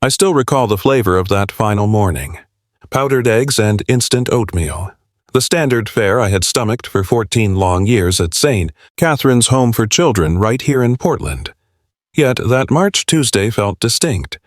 I still recall the flavor of that final morning. Powdered eggs and instant oatmeal. The standard fare I had stomached for 14 long years at St. Catherine's Home for Children right here in Portland. Yet that March Tuesday felt distinct.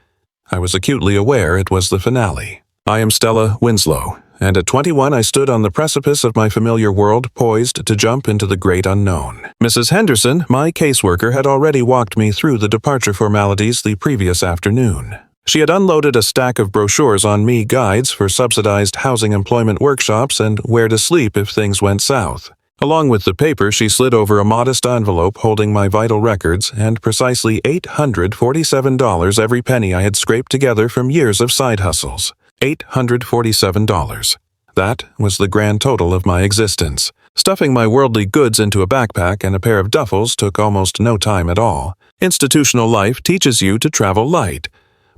I was acutely aware it was the finale. I am Stella Winslow, and at 21 I stood on the precipice of my familiar world, poised to jump into the great unknown. Mrs. Henderson, my caseworker, had already walked me through the departure formalities the previous afternoon. She had unloaded a stack of brochures on me, guides for subsidized housing employment workshops and where to sleep if things went south. Along with the paper, she slid over a modest envelope holding my vital records and precisely $847, every penny I had scraped together from years of side hustles. $847. That was the grand total of my existence. Stuffing my worldly goods into a backpack and a pair of duffels took almost no time at all. Institutional life teaches you to travel light.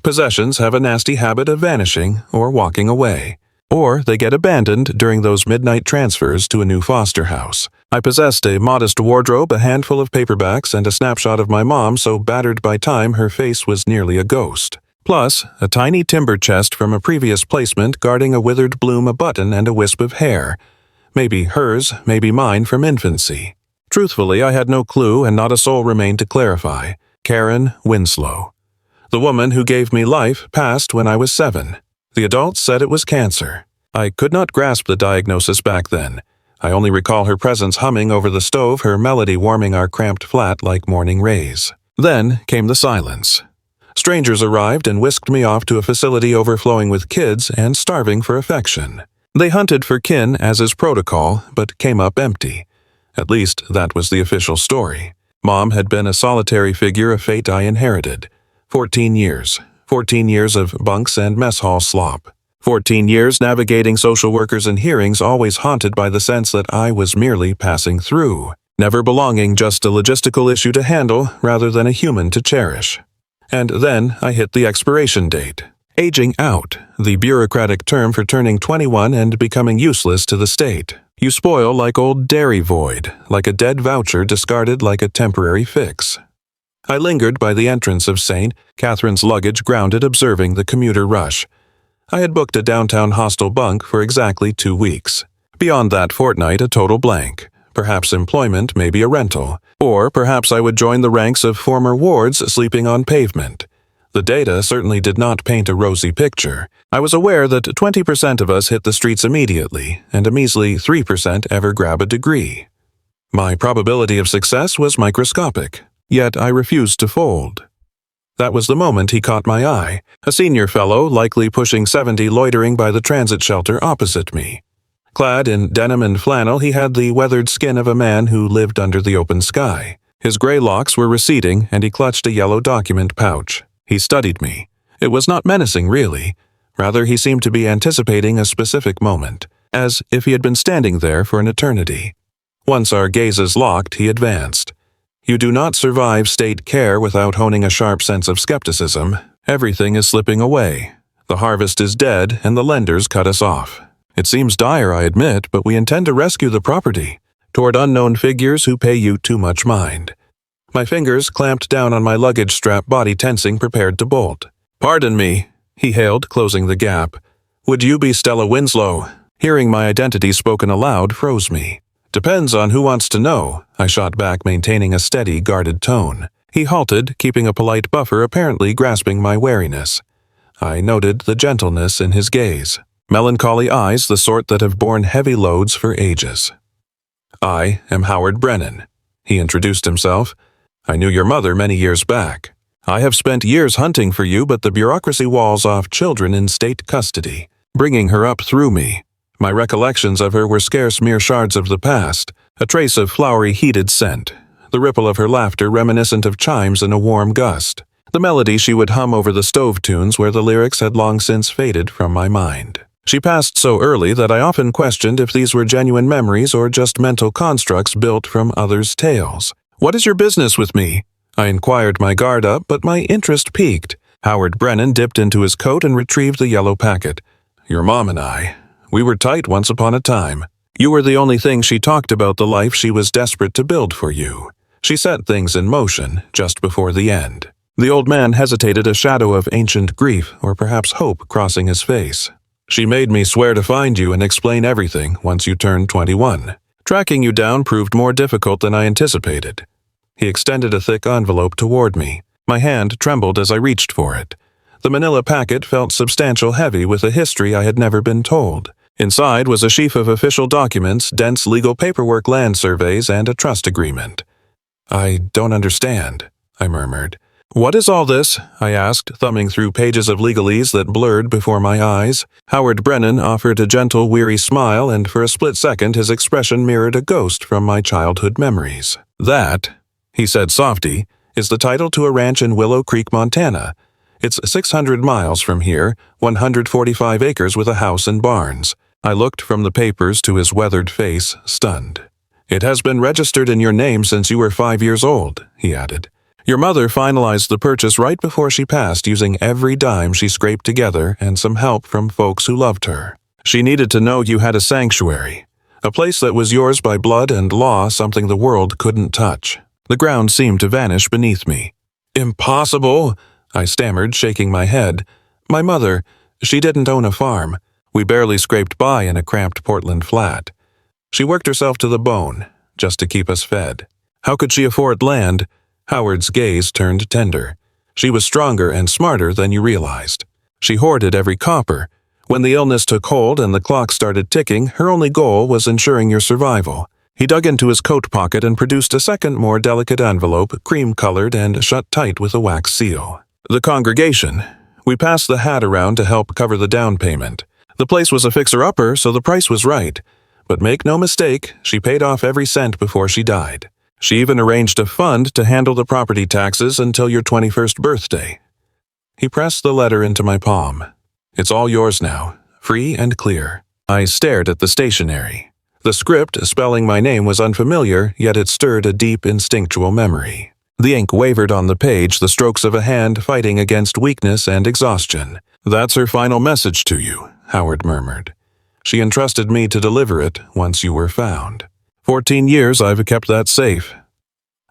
Possessions have a nasty habit of vanishing or walking away. Or they get abandoned during those midnight transfers to a new foster house. I possessed a modest wardrobe, a handful of paperbacks, and a snapshot of my mom so battered by time her face was nearly a ghost. Plus, a tiny timber chest from a previous placement guarding a withered bloom, a button, and a wisp of hair. Maybe hers, maybe mine from infancy. Truthfully, I had no clue and not a soul remained to clarify. Karen Winslow. The woman who gave me life passed when I was 7. The adults said it was cancer. I could not grasp the diagnosis back then. I only recall her presence humming over the stove, her melody warming our cramped flat like morning rays. Then came the silence. Strangers arrived and whisked me off to a facility overflowing with kids and starving for affection. They hunted for kin, as is protocol, but came up empty. At least that was the official story. Mom had been a solitary figure, a fate I inherited. 14 years. 14 years of bunks and mess hall slop. 14 years navigating social workers and hearings, always haunted by the sense that I was merely passing through. Never belonging, just a logistical issue to handle rather than a human to cherish. And then I hit the expiration date. Aging out, the bureaucratic term for turning 21 and becoming useless to the state. You spoil like old dairy void, like a dead voucher discarded like a temporary fix. I lingered by the entrance of St. Catherine's, luggage grounded, observing the commuter rush. I had booked a downtown hostel bunk for exactly 2 weeks. Beyond that fortnight, a total blank. Perhaps employment, maybe a rental. Or perhaps I would join the ranks of former wards sleeping on pavement. The data certainly did not paint a rosy picture. I was aware that 20% of us hit the streets immediately, and a measly 3% ever grab a degree. My probability of success was microscopic. Yet I refused to fold. That was the moment he caught my eye, a senior fellow, likely pushing 70, loitering by the transit shelter opposite me. Clad in denim and flannel, he had the weathered skin of a man who lived under the open sky. His gray locks were receding, and he clutched a yellow document pouch. He studied me. It was not menacing, really. Rather, he seemed to be anticipating a specific moment, as if he had been standing there for an eternity. Once our gazes locked, he advanced. You do not survive state care without honing a sharp sense of skepticism. Everything is slipping away. The harvest is dead, and the lenders cut us off. It seems dire, I admit, but we intend to rescue the property, toward unknown figures who pay you too much mind. My fingers clamped down on my luggage strap, body tensing, prepared to bolt. "Pardon me," he hailed, closing the gap. "Would you be Stella Winslow?" Hearing my identity spoken aloud froze me. "Depends on who wants to know," I shot back, maintaining a steady, guarded tone. He halted, keeping a polite buffer, apparently grasping my wariness. I noted the gentleness in his gaze. Melancholy eyes, the sort that have borne heavy loads for ages. "I am Howard Brennan," he introduced himself. "I knew your mother many years back. I have spent years hunting for you, but the bureaucracy walls off children in state custody, bringing her up through me. My recollections of her were scarce mere shards of the past, a trace of flowery heated scent, the ripple of her laughter reminiscent of chimes in a warm gust, the melody she would hum over the stove tunes where the lyrics had long since faded from my mind. She passed so early that I often questioned if these were genuine memories or just mental constructs built from others' tales. "What is your business with me?" I inquired, my guard up, but my interest piqued. Howard Brennan dipped into his coat and retrieved the yellow packet. "Your mom and I. We were tight once upon a time. You were the only thing she talked about, the life she was desperate to build for you. She set things in motion just before the end. The old man hesitated, a shadow of ancient grief or perhaps hope crossing his face. "She made me swear to find you and explain everything once you turned 21. Tracking you down proved more difficult than I anticipated." He extended a thick envelope toward me. My hand trembled as I reached for it. The manila packet felt substantial, heavy with a history I had never been told. Inside was a sheaf of official documents, dense legal paperwork, land surveys, and a trust agreement. "I don't understand," I murmured. "What is all this?" I asked, thumbing through pages of legalese that blurred before my eyes. Howard Brennan offered a gentle, weary smile, and for a split second his expression mirrored a ghost from my childhood memories. "That," he said softly, "is the title to a ranch in Willow Creek, Montana. It's 600 miles from here, 145 acres with a house and barns." I looked from the papers to his weathered face, stunned. "It has been registered in your name since you were 5 years old," he added. "Your mother finalized the purchase right before she passed, using every dime she scraped together and some help from folks who loved her. She needed to know you had a sanctuary, a place that was yours by blood and law, something the world couldn't touch." The ground seemed to vanish beneath me. "Impossible," I stammered, shaking my head. "My mother, she didn't own a farm. We barely scraped by in a cramped Portland flat. She worked herself to the bone, just to keep us fed. How could she afford land?" Howard's gaze turned tender. "She was stronger and smarter than you realized. She hoarded every copper. When the illness took hold and the clock started ticking, her only goal was ensuring your survival." He dug into his coat pocket and produced a second, more delicate envelope, cream-colored and shut tight with a wax seal. "The congregation. We passed the hat around to help cover the down payment. The place was a fixer-upper, so the price was right. But make no mistake, she paid off every cent before she died. She even arranged a fund to handle the property taxes until your 21st birthday." He pressed the letter into my palm. "It's all yours now, free and clear." I stared at the stationery. The script spelling my name was unfamiliar, yet it stirred a deep instinctual memory. The ink wavered on the page, the strokes of a hand fighting against weakness and exhaustion. "That's her final message to you," Howard murmured. "She entrusted me to deliver it once you were found. 14 years I've kept that safe."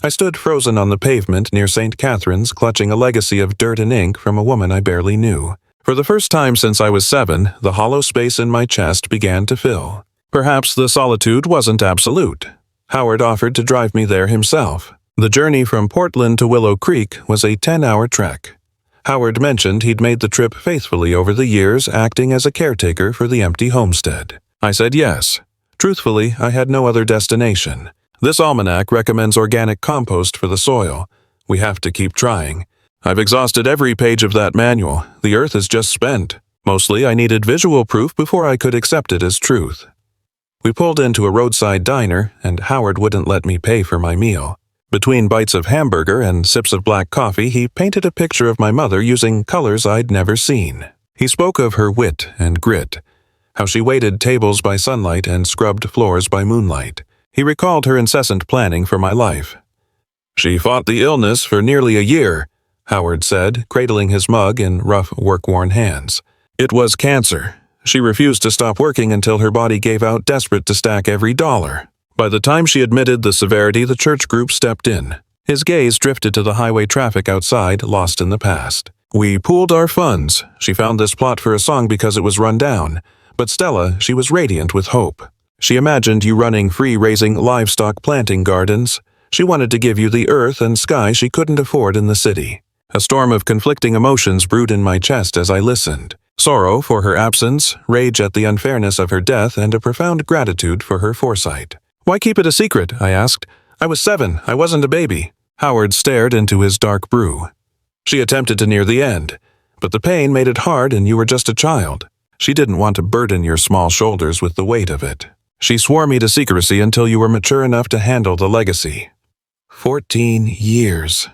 I stood frozen on the pavement near St. Catherine's, clutching a legacy of dirt and ink from a woman I barely knew. For the first time since I was 7, the hollow space in my chest began to fill. Perhaps the solitude wasn't absolute. Howard offered to drive me there himself. The journey from Portland to Willow Creek was a 10-hour trek. Howard mentioned he'd made the trip faithfully over the years, acting as a caretaker for the empty homestead. I said yes. Truthfully, I had no other destination. This almanac recommends organic compost for the soil. We have to keep trying. I've exhausted every page of that manual. The earth is just spent. Mostly, I needed visual proof before I could accept it as truth. We pulled into a roadside diner, and Howard wouldn't let me pay for my meal. Between bites of hamburger and sips of black coffee, he painted a picture of my mother using colors I'd never seen. He spoke of her wit and grit, how she waited tables by sunlight and scrubbed floors by moonlight. He recalled her incessant planning for my life. "She fought the illness for nearly a year," Howard said, cradling his mug in rough, work-worn hands. "It was cancer. She refused to stop working until her body gave out, desperate to stack every dollar. By the time she admitted the severity, the church group stepped in." His gaze drifted to the highway traffic outside, lost in the past. "We pooled our funds. She found this plot for a song because it was run down. But Stella, she was radiant with hope. She imagined you running free, raising livestock, planting gardens. She wanted to give you the earth and sky she couldn't afford in the city." A storm of conflicting emotions brewed in my chest as I listened. Sorrow for her absence, rage at the unfairness of her death, and a profound gratitude for her foresight. "Why keep it a secret?" I asked. "I was 7. I wasn't a baby." Howard stared into his dark brew. "She attempted to near the end, but the pain made it hard and you were just a child. She didn't want to burden your small shoulders with the weight of it. She swore me to secrecy until you were mature enough to handle the legacy." 14 years.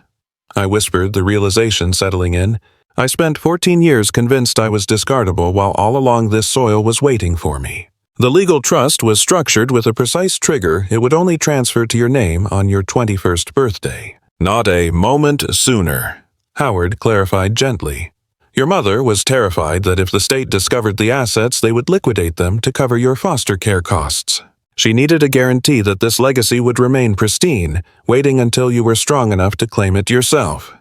I whispered, the realization settling in. I spent 14 years convinced I was discardable while all along this soil was waiting for me. The legal trust was structured with a precise trigger. It would only transfer to your name on your 21st birthday. "Not a moment sooner," Howard clarified gently. "Your mother was terrified that if the state discovered the assets, they would liquidate them to cover your foster care costs. She needed a guarantee that this legacy would remain pristine, waiting until you were strong enough to claim it yourself."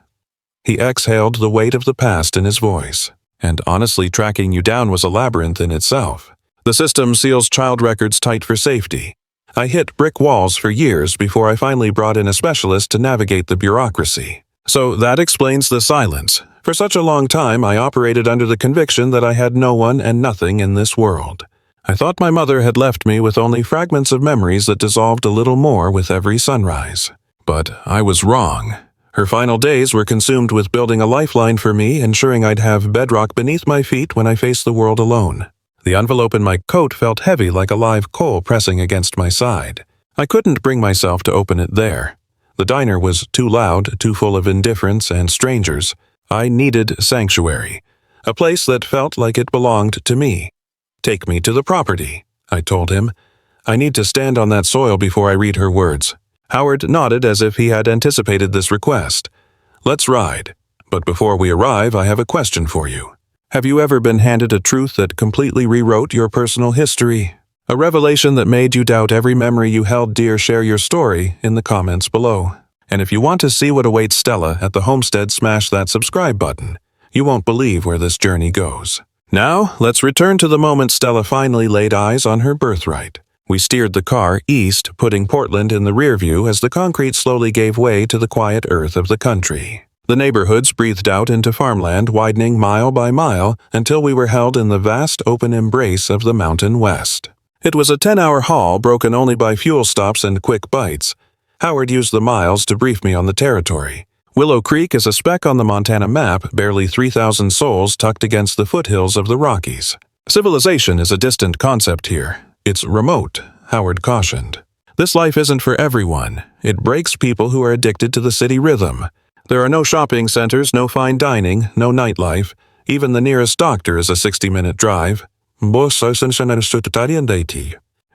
He exhaled the weight of the past in his voice. And honestly, tracking you down was a labyrinth in itself. The system seals child records tight for safety. I hit brick walls for years before I finally brought in a specialist to navigate the bureaucracy. So that explains the silence. For such a long time, I operated under the conviction that I had no one and nothing in this world. I thought my mother had left me with only fragments of memories that dissolved a little more with every sunrise. But I was wrong. Her final days were consumed with building a lifeline for me, ensuring I'd have bedrock beneath my feet when I faced the world alone. The envelope in my coat felt heavy like a live coal pressing against my side. I couldn't bring myself to open it there. The diner was too loud, too full of indifference and strangers. I needed sanctuary, a place that felt like it belonged to me. "Take me to the property," I told him. "I need to stand on that soil before I read her words." Howard nodded as if he had anticipated this request. "Let's ride. But before we arrive, I have a question for you. Have you ever been handed a truth that completely rewrote your personal history? A revelation that made you doubt every memory you held dear? Share your story in the comments below. And if you want to see what awaits Stella at the homestead, smash that subscribe button. You won't believe where this journey goes. Now, let's return to the moment Stella finally laid eyes on her birthright. We steered the car east, putting Portland in the rear view as the concrete slowly gave way to the quiet earth of the country. The neighborhoods breathed out into farmland, widening mile by mile until we were held in the vast open embrace of the Mountain West. It was a 10-hour haul broken only by fuel stops and quick bites. Howard used the miles to brief me on the territory. Willow Creek is a speck on the Montana map, barely 3,000 souls tucked against the foothills of the Rockies. Civilization is a distant concept here. It's remote, Howard cautioned. This life isn't for everyone. It breaks people who are addicted to the city rhythm. There are no shopping centers, no fine dining, no nightlife. Even the nearest doctor is a 60-minute drive.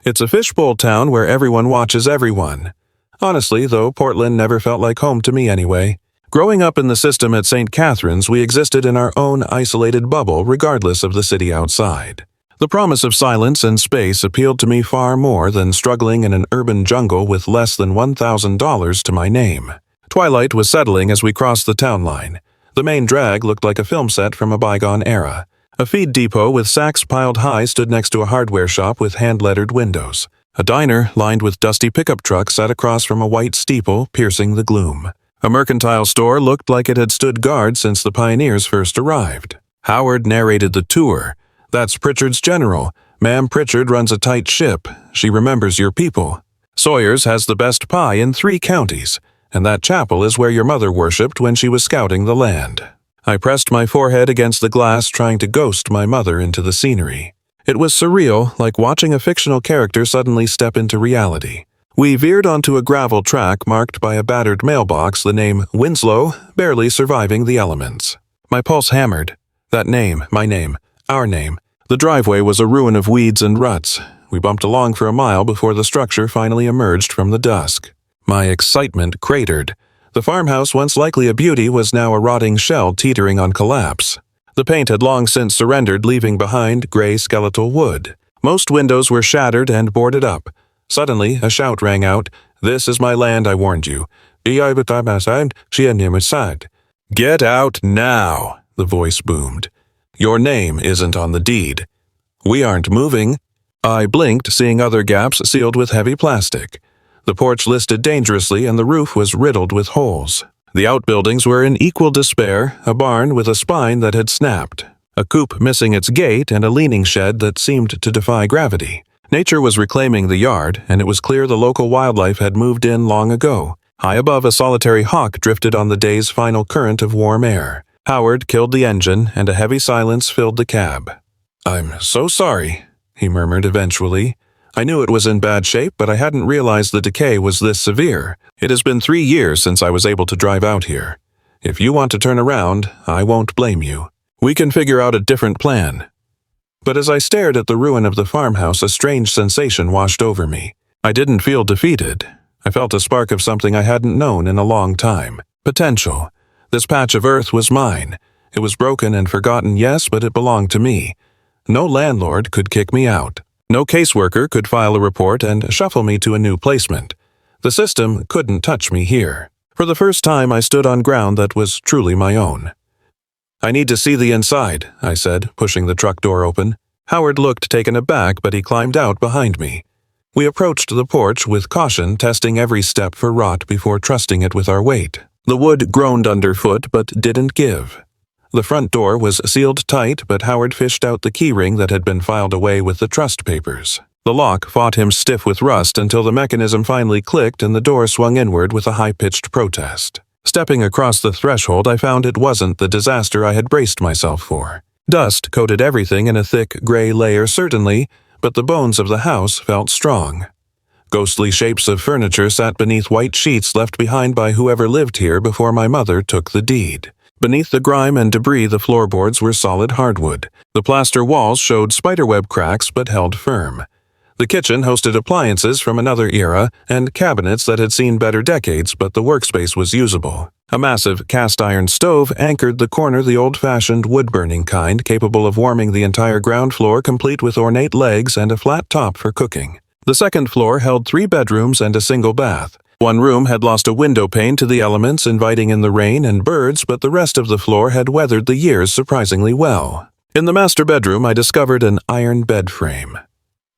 It's a fishbowl town where everyone watches everyone. Honestly, though, Portland never felt like home to me anyway. Growing up in the system at St. Catharines, we existed in our own isolated bubble regardless of the city outside. The promise of silence and space appealed to me far more than struggling in an urban jungle with less than $1,000 to my name. Twilight was settling as we crossed the town line. The main drag looked like a film set from a bygone era. A feed depot with sacks piled high stood next to a hardware shop with hand-lettered windows. A diner lined with dusty pickup trucks sat across from a white steeple, piercing the gloom. A mercantile store looked like it had stood guard since the pioneers first arrived. Howard narrated the tour. "That's Pritchard's General. Ma'am Pritchard runs a tight ship. She remembers your people. Sawyer's has the best pie in 3 counties. And that chapel is where your mother worshipped when she was scouting the land." I pressed my forehead against the glass, trying to ghost my mother into the scenery. It was surreal, like watching a fictional character suddenly step into reality. We veered onto a gravel track marked by a battered mailbox, the name Winslow barely surviving the elements. My pulse hammered. That name, my name, our name. The driveway was a ruin of weeds and ruts. We bumped along for a mile before the structure finally emerged from the dusk. My excitement cratered. The farmhouse, once likely a beauty, was now a rotting shell teetering on collapse. The paint had long since surrendered, leaving behind gray skeletal wood. Most windows were shattered and boarded up. Suddenly, a shout rang out. "This is my land, I warned you. Get out now," the voice boomed. "Your name isn't on the deed." "We aren't moving." I blinked, seeing other gaps sealed with heavy plastic. The porch listed dangerously, and the roof was riddled with holes. The outbuildings were in equal despair, a barn with a spine that had snapped, a coop missing its gate, and a leaning shed that seemed to defy gravity. Nature was reclaiming the yard, and it was clear the local wildlife had moved in long ago. High above, a solitary hawk drifted on the day's final current of warm air. Howard killed the engine, and a heavy silence filled the cab. "I'm so sorry," he murmured eventually. I knew it was in bad shape, but I hadn't realized the decay was this severe. It has been 3 years since I was able to drive out here. If you want to turn around, I won't blame you. We can figure out a different plan. But as I stared at the ruin of the farmhouse, a strange sensation washed over me. I didn't feel defeated. I felt a spark of something I hadn't known in a long time. Potential. This patch of earth was mine. It was broken and forgotten, yes, but it belonged to me. No landlord could kick me out. No caseworker could file a report and shuffle me to a new placement. The system couldn't touch me here. For the first time, I stood on ground that was truly my own. "I need to see the inside," I said, pushing the truck door open. Howard looked taken aback, but he climbed out behind me. We approached the porch with caution, testing every step for rot before trusting it with our weight. The wood groaned underfoot, but didn't give. The front door was sealed tight, but Howard fished out the keyring that had been filed away with the trust papers. The lock fought him stiff with rust until the mechanism finally clicked and the door swung inward with a high-pitched protest. Stepping across the threshold, I found it wasn't the disaster I had braced myself for. Dust coated everything in a thick gray layer certainly, but the bones of the house felt strong. Ghostly shapes of furniture sat beneath white sheets left behind by whoever lived here before my mother took the deed. Beneath the grime and debris, the floorboards were solid hardwood. The plaster walls showed spiderweb cracks but held firm. The kitchen hosted appliances from another era and cabinets that had seen better decades, but the workspace was usable. A massive cast-iron stove anchored the corner, the old-fashioned wood-burning kind, capable of warming the entire ground floor, complete with ornate legs and a flat top for cooking. The second floor held 3 bedrooms and a single bath. One room had lost a window pane to the elements, inviting in the rain and birds, but the rest of the floor had weathered the years surprisingly well. In the master bedroom, I discovered an iron bed frame.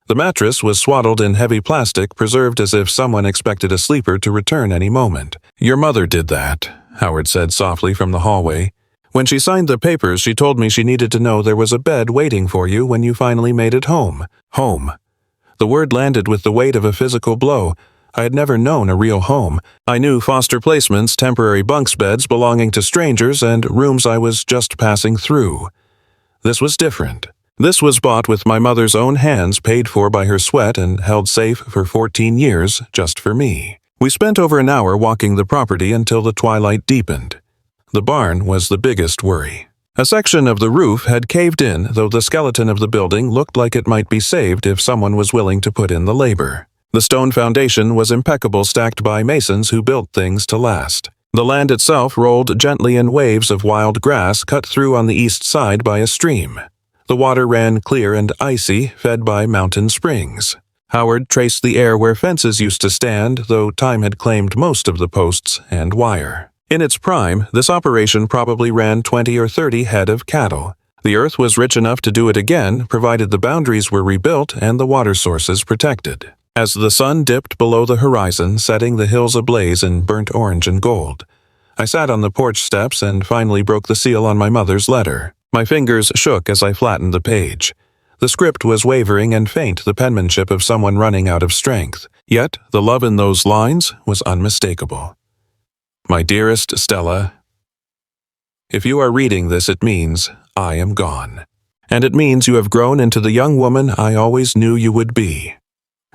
The mattress was swaddled in heavy plastic, preserved as if someone expected a sleeper to return any moment. "Your mother did that," Howard said softly from the hallway. "When she signed the papers, she told me she needed to know there was a bed waiting for you when you finally made it home." Home. The word landed with the weight of a physical blow. I had never known a real home. I knew foster placements, temporary bunks beds belonging to strangers, and rooms I was just passing through. This was different. This was bought with my mother's own hands, paid for by her sweat, and held safe for 14 years just for me. We spent over an hour walking the property until the twilight deepened. The barn was the biggest worry. A section of the roof had caved in, though the skeleton of the building looked like it might be saved if someone was willing to put in the labor. The stone foundation was impeccable, stacked by masons who built things to last. The land itself rolled gently in waves of wild grass cut through on the east side by a stream. The water ran clear and icy, fed by mountain springs. Howard traced the air where fences used to stand, though time had claimed most of the posts and wire. In its prime, this operation probably ran 20 or 30 head of cattle. The earth was rich enough to do it again, provided the boundaries were rebuilt and the water sources protected. As the sun dipped below the horizon, setting the hills ablaze in burnt orange and gold, I sat on the porch steps and finally broke the seal on my mother's letter. My fingers shook as I flattened the page. The script was wavering and faint, the penmanship of someone running out of strength. Yet the love in those lines was unmistakable. "My dearest Stella, if you are reading this, it means I am gone. And it means you have grown into the young woman I always knew you would be.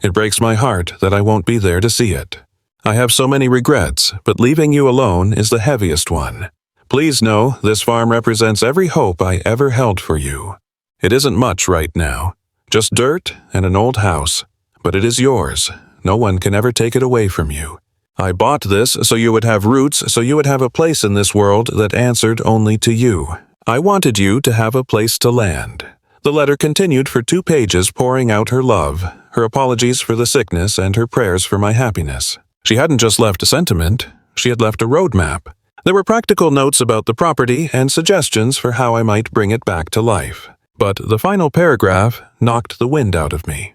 It breaks my heart that I won't be there to see it. I have so many regrets, but leaving you alone is the heaviest one. Please know this farm represents every hope I ever held for you. It isn't much right now, just dirt and an old house, but it is yours. No one can ever take it away from you. I bought this so you would have roots, so you would have a place in this world that answered only to you. I wanted you to have a place to land." The letter continued for 2 pages, pouring out her love, her apologies for the sickness, and her prayers for my happiness. She hadn't just left a sentiment, she had left a roadmap. There were practical notes about the property and suggestions for how I might bring it back to life. But the final paragraph knocked the wind out of me.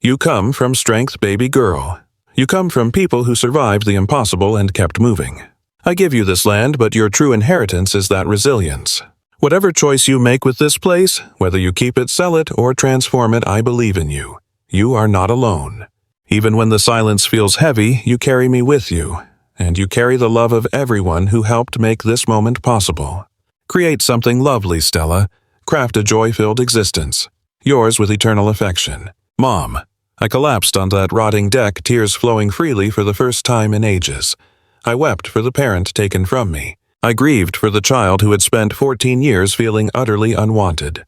"You come from strength, baby girl. You come from people who survived the impossible and kept moving. I give you this land, but your true inheritance is that resilience. Whatever choice you make with this place, whether you keep it, sell it, or transform it, I believe in you. You are not alone. Even when the silence feels heavy, you carry me with you. And you carry the love of everyone who helped make this moment possible. Create something lovely, Stella. Craft a joy-filled existence. Yours with eternal affection. Mom." I collapsed on that rotting deck, tears flowing freely for the first time in ages. I wept for the parent taken from me. I grieved for the child who had spent 14 years feeling utterly unwanted.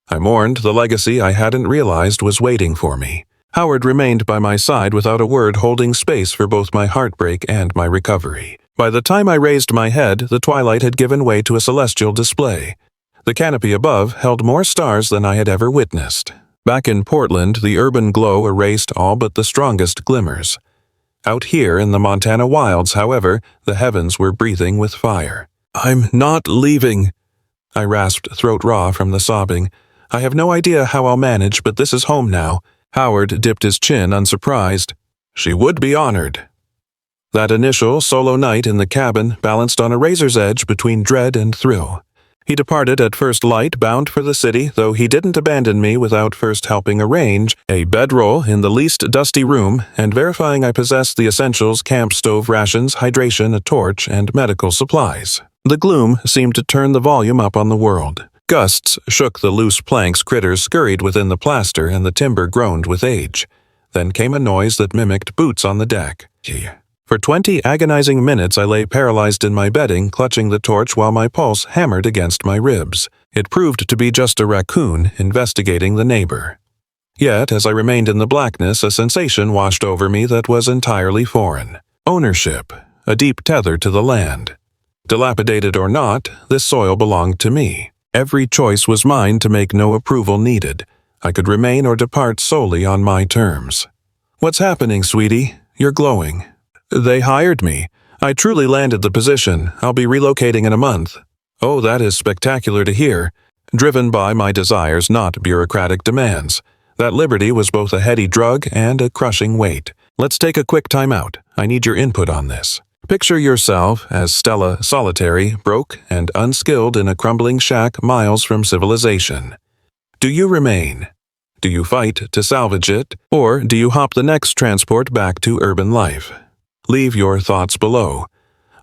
I mourned the legacy I hadn't realized was waiting for me. Howard remained by my side without a word, holding space for both my heartbreak and my recovery. By the time I raised my head, the twilight had given way to a celestial display. The canopy above held more stars than I had ever witnessed. Back in Portland, the urban glow erased all but the strongest glimmers. Out here in the Montana wilds, however, the heavens were breathing with fire. "I'm not leaving," I rasped, throat raw from the sobbing. "I have no idea how I'll manage, but this is home now." Howard dipped his chin, unsurprised. "She would be honored." That initial solo night in the cabin balanced on a razor's edge between dread and thrill. He departed at first light, bound for the city, though he didn't abandon me without first helping arrange a bedroll in the least dusty room and verifying I possessed the essentials: camp stove rations, hydration, a torch, and medical supplies. The gloom seemed to turn the volume up on the world. Gusts shook the loose planks, critters scurried within the plaster, and the timber groaned with age. Then came a noise that mimicked boots on the deck. For 20 agonizing minutes I lay paralyzed in my bedding, clutching the torch while my pulse hammered against my ribs. It proved to be just a raccoon investigating the neighbor. Yet, as I remained in the blackness, a sensation washed over me that was entirely foreign. Ownership, a deep tether to the land. Dilapidated or not, this soil belonged to me. Every choice was mine to make, no approval needed. I could remain or depart solely on my terms. "What's happening, sweetie? You're glowing." "They hired me. I truly landed the position. I'll be relocating in a month." "Oh, that is spectacular to hear." Driven by my desires, not bureaucratic demands. That liberty was both a heady drug and a crushing weight. "Let's take a quick time out. I need your input on this. Picture yourself as Stella, solitary, broke, and unskilled in a crumbling shack miles from civilization. Do you remain? Do you fight to salvage it? Or do you hop the next transport back to urban life? Leave your thoughts below.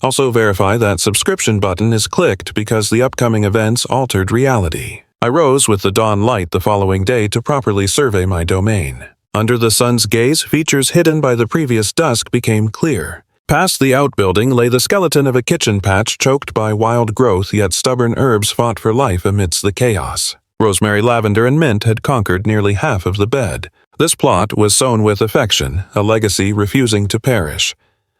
Also verify that subscription button is clicked because the upcoming events altered reality. I rose with the dawn light the following day to properly survey my domain. Under the sun's gaze, features hidden by the previous dusk became clear. Past the outbuilding lay the skeleton of a kitchen patch choked by wild growth, yet stubborn herbs fought for life amidst the chaos. Rosemary, lavender, and mint had conquered nearly half of the bed. This plot was sown with affection, a legacy refusing to perish.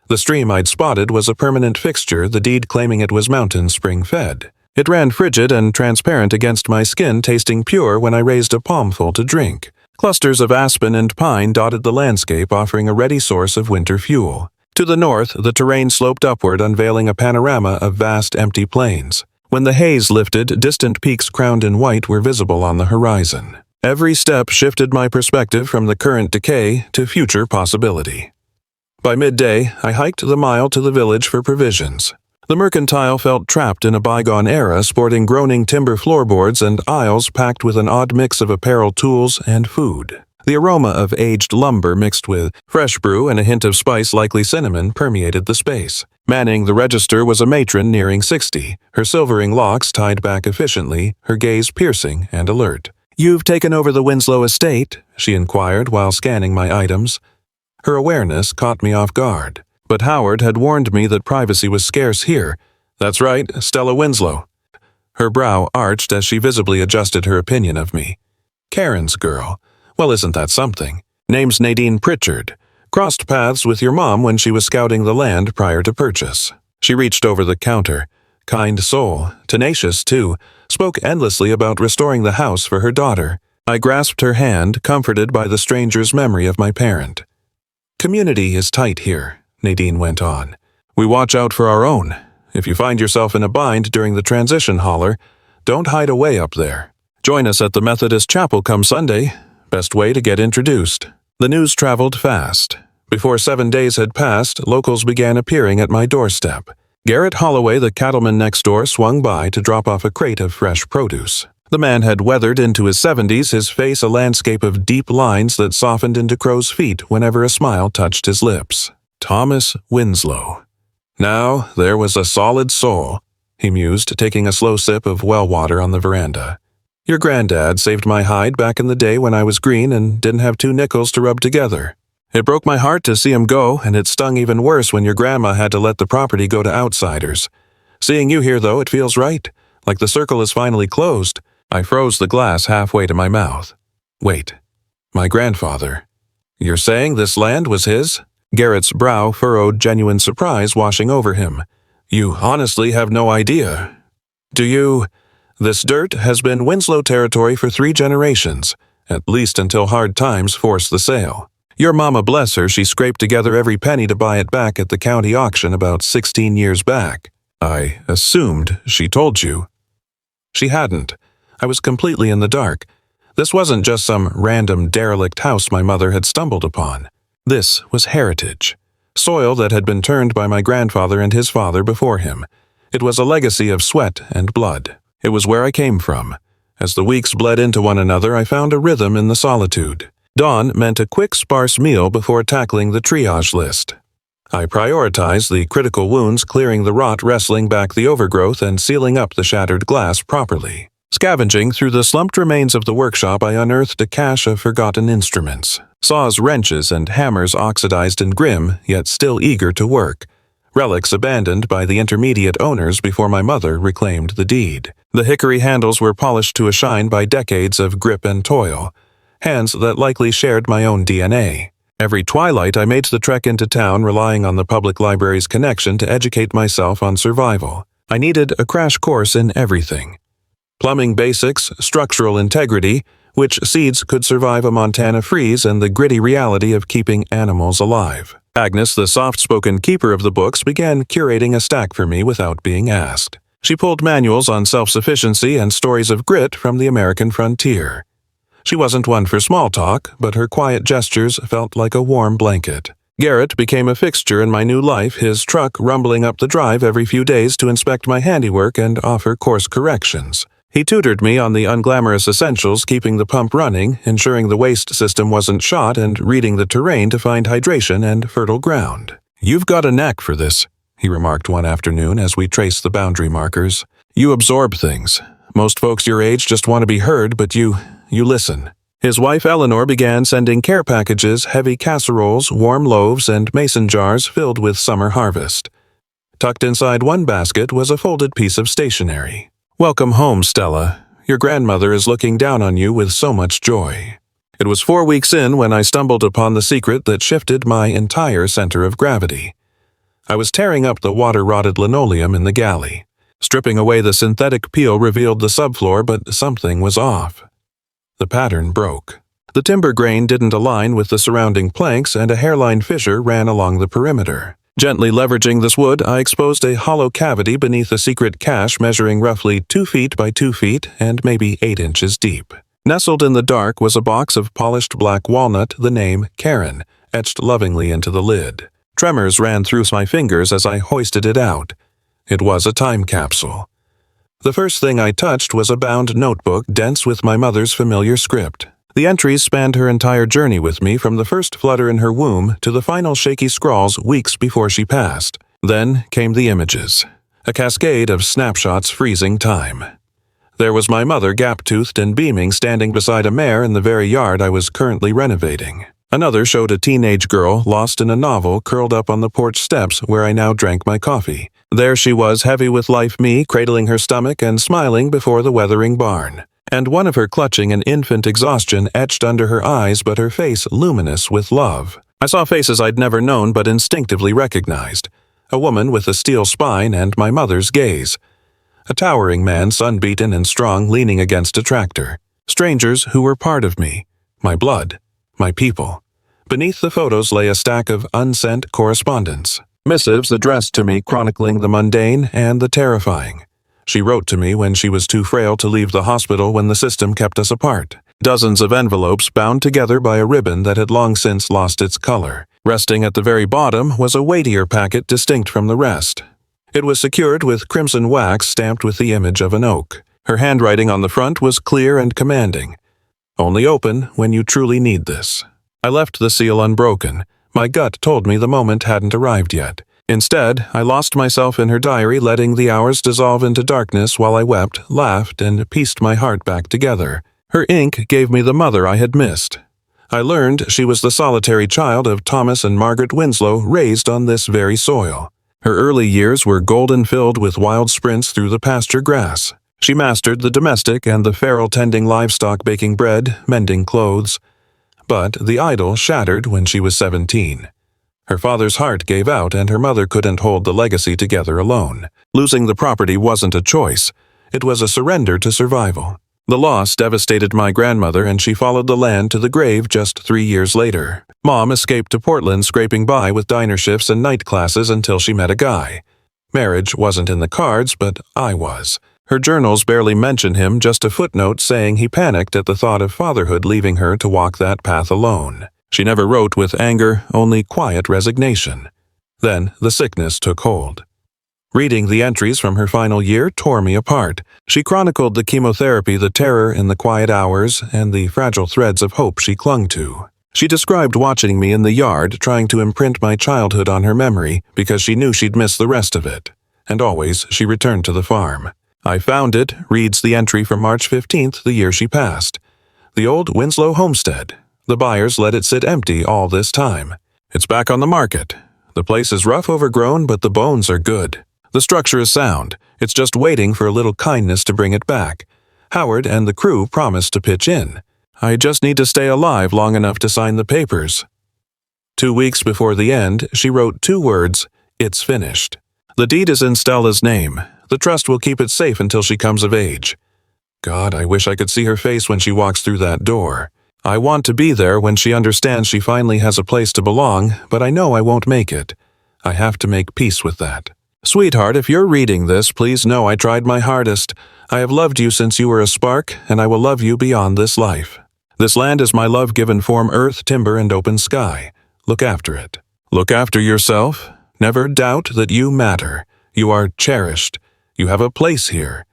The stream I'd spotted was a permanent fixture, the deed claiming it was mountain spring-fed. It ran frigid and transparent against my skin, tasting pure when I raised a palmful to drink. Clusters of aspen and pine dotted the landscape, offering a ready source of winter fuel. To the north, the terrain sloped upward, unveiling a panorama of vast empty plains. When the haze lifted, distant peaks crowned in white were visible on the horizon. Every step shifted my perspective from the current decay to future possibility. By midday, I hiked the mile to the village for provisions. The mercantile felt trapped in a bygone era, sporting groaning timber floorboards and aisles packed with an odd mix of apparel, tools, and food. The aroma of aged lumber mixed with fresh brew and a hint of spice, likely cinnamon, permeated the space. Manning the register was a matron nearing 60, her silvering locks tied back efficiently, her gaze piercing and alert. "You've taken over the Winslow estate?" she inquired while scanning my items. Her awareness caught me off guard, but Howard had warned me that privacy was scarce here. "That's right, Stella Winslow." Her brow arched as she visibly adjusted her opinion of me. "Karen's girl. Well, isn't that something? Name's Nadine Pritchard. Crossed paths with your mom when she was scouting the land prior to purchase." She reached over the counter. Kind soul, tenacious too, spoke endlessly about restoring the house for her daughter. I grasped her hand, comforted by the stranger's memory of my parent. "Community is tight here," Nadine went on. "We watch out for our own. If you find yourself in a bind during the transition holler, don't hide away up there. Join us at the Methodist Chapel come Sunday. Best way to get introduced." The news traveled fast. Before 7 days had passed, locals began appearing at my doorstep. Garrett Holloway, the cattleman next door, swung by to drop off a crate of fresh produce. The man had weathered into his 70s, his face a landscape of deep lines that softened into crow's feet whenever a smile touched his lips. Thomas Winslow. Now, there was a solid soul, he mused, taking a slow sip of well water on the veranda. "Your granddad saved my hide back in the day when I was green and didn't have 2 nickels to rub together. It broke my heart to see him go, and it stung even worse when your grandma had to let the property go to outsiders. Seeing you here, though, it feels right, like the circle is finally closed." I froze the glass halfway to my mouth. "Wait, my grandfather. You're saying this land was his?" Garrett's brow furrowed, genuine surprise washing over him. "You honestly have no idea. Do you? This dirt has been Winslow territory for 3 generations, at least until hard times forced the sale. Your mama, bless her, she scraped together every penny to buy it back at the county auction about 16 years back. I assumed she told you. She hadn't. I was completely in the dark. This wasn't just some random derelict house my mother had stumbled upon. This was heritage. Soil that had been turned by my grandfather and his father before him. It was a legacy of sweat and blood. It was where I came from. As the weeks bled into one another, I found a rhythm in the solitude. Dawn meant a quick, sparse meal before tackling the triage list. I prioritized the critical wounds, clearing the rot, wrestling back the overgrowth, and sealing up the shattered glass properly. Scavenging through the slumped remains of the workshop, I unearthed a cache of forgotten instruments. Saws, wrenches, and hammers oxidized and grim, yet still eager to work. Relics abandoned by the intermediate owners before my mother reclaimed the deed. The hickory handles were polished to a shine by decades of grip and toil. Hands that likely shared my own DNA. Every twilight I made the trek into town, relying on the public library's connection to educate myself on survival. I needed a crash course in everything. Plumbing basics, structural integrity, which seeds could survive a Montana freeze, and the gritty reality of keeping animals alive. Agnes, the soft-spoken keeper of the books, began curating a stack for me without being asked. She pulled manuals on self-sufficiency and stories of grit from the American frontier. She wasn't one for small talk, but her quiet gestures felt like a warm blanket. Garrett became a fixture in my new life, his truck rumbling up the drive every few days to inspect my handiwork and offer course corrections. He tutored me on the unglamorous essentials, keeping the pump running, ensuring the waste system wasn't shot, and reading the terrain to find hydration and fertile ground. "You've got a knack for this," he remarked one afternoon as we traced the boundary markers. "You absorb things. Most folks your age just want to be heard, but you listen." His wife Eleanor began sending care packages, heavy casseroles, warm loaves, and mason jars filled with summer harvest. Tucked inside one basket was a folded piece of stationery. "Welcome home, Stella. Your grandmother is looking down on you with so much joy." It was 4 weeks in when I stumbled upon the secret that shifted my entire center of gravity. I was tearing up the water-rotted linoleum in the galley. Stripping away the synthetic peel revealed the subfloor, but something was off. The pattern broke. The timber grain didn't align with the surrounding planks, and a hairline fissure ran along the perimeter. Gently leveraging this wood, I exposed a hollow cavity beneath a secret cache measuring roughly 2 feet by 2 feet and maybe 8 inches deep. Nestled in the dark was a box of polished black walnut, the name Karen, etched lovingly into the lid. Tremors ran through my fingers as I hoisted it out. It was a time capsule. The first thing I touched was a bound notebook dense with my mother's familiar script. The entries spanned her entire journey with me, from the first flutter in her womb to the final shaky scrawls weeks before she passed. Then came the images, a cascade of snapshots freezing time. There was my mother, gap-toothed and beaming, standing beside a mare in the very yard I was currently renovating. Another showed a teenage girl lost in a novel, curled up on the porch steps where I now drank my coffee. There she was, heavy with life, me, cradling her stomach and smiling before the weathering barn. And one of her clutching an infant exhaustion etched under her eyes, but her face luminous with love. I saw faces I'd never known but instinctively recognized. A woman with a steel spine and my mother's gaze. A towering man, sun-beaten and strong, leaning against a tractor. Strangers who were part of me, my blood, my people. Beneath the photos lay a stack of unsent correspondence. Missives addressed to me chronicling the mundane and the terrifying. She wrote to me when she was too frail to leave the hospital when the system kept us apart. Dozens of envelopes bound together by a ribbon that had long since lost its color. Resting at the very bottom was a weightier packet distinct from the rest. It was secured with crimson wax stamped with the image of an oak. Her handwriting on the front was clear and commanding. "Only open when you truly need this." I left the seal unbroken. My gut told me the moment hadn't arrived yet. Instead, I lost myself in her diary, letting the hours dissolve into darkness while I wept, laughed, and pieced my heart back together. Her ink gave me the mother I had missed. I learned she was the solitary child of Thomas and Margaret Winslow, raised on this very soil. Her early years were golden, filled with wild sprints through the pasture grass. She mastered the domestic and the feral, tending livestock, baking bread, mending clothes. But the idol shattered when she was 17. Her father's heart gave out, and her mother couldn't hold the legacy together alone. Losing the property wasn't a choice. It was a surrender to survival. The loss devastated my grandmother, and she followed the land to the grave just 3 years later. Mom escaped to Portland, scraping by with diner shifts and night classes until she met a guy. Marriage wasn't in the cards, but I was. Her journals barely mention him, just a footnote saying he panicked at the thought of fatherhood leaving her to walk that path alone. She never wrote with anger, only quiet resignation. Then the sickness took hold. Reading the entries from her final year tore me apart. She chronicled the chemotherapy, the terror in the quiet hours, and the fragile threads of hope she clung to. She described watching me in the yard, trying to imprint my childhood on her memory because she knew she'd miss the rest of it. And always she returned to the farm. "I found it," reads the entry from March 15th, the year she passed. "The old Winslow homestead. The buyers let it sit empty all this time. It's back on the market. The place is rough, overgrown, but the bones are good. The structure is sound. It's just waiting for a little kindness to bring it back. Howard and the crew promised to pitch in. I just need to stay alive long enough to sign the papers." 2 weeks before the end, she wrote 2 words, "It's finished." The deed is in Stella's name. The trust will keep it safe until she comes of age. God, I wish I could see her face when she walks through that door. I want to be there when she understands she finally has a place to belong, but I know I won't make it. I have to make peace with that. Sweetheart, if you're reading this, please know I tried my hardest. I have loved you since you were a spark, and I will love you beyond this life. This land is my love-given form, earth, timber, and open sky. Look after it. Look after yourself. Never doubt that you matter. You are cherished. You have a place here.